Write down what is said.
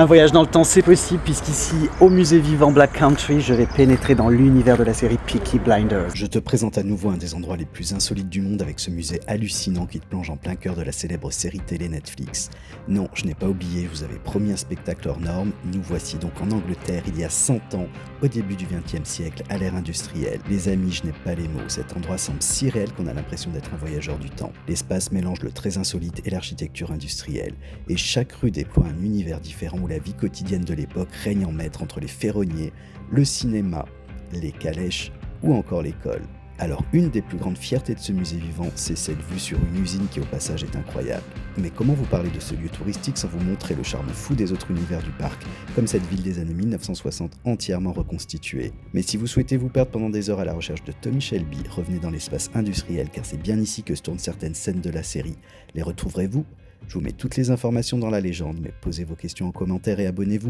Un voyage dans le temps, c'est possible, puisqu'ici, au musée vivant Black Country, je vais pénétrer dans l'univers de la série Peaky Blinders. Je te présente à nouveau un des endroits les plus insolites du monde avec ce musée hallucinant qui te plonge en plein cœur de la célèbre série télé Netflix. Non, je n'ai pas oublié, je vous avais promis un spectacle hors norme. Nous voici donc en Angleterre, il y a 100 ans, au début du XXe siècle, à l'ère industrielle. Les amis, je n'ai pas les mots, cet endroit semble si réel qu'on a l'impression d'être un voyageur du temps. L'espace mélange le très insolite et l'architecture industrielle. Et chaque rue déploie un univers différent où la vie quotidienne de l'époque règne en maître entre les ferronniers, le cinéma, les calèches ou encore l'école. Alors une des plus grandes fiertés de ce musée vivant, c'est cette vue sur une usine qui au passage est incroyable. Mais comment vous parler de ce lieu touristique sans vous montrer le charme fou des autres univers du parc, comme cette ville des années 1960 entièrement reconstituée. Mais si vous souhaitez vous perdre pendant des heures à la recherche de Tommy Shelby, revenez dans l'espace industriel car c'est bien ici que se tournent certaines scènes de la série. Les retrouverez-vous ? Je vous mets toutes les informations dans la légende, mais posez vos questions en commentaire et abonnez-vous.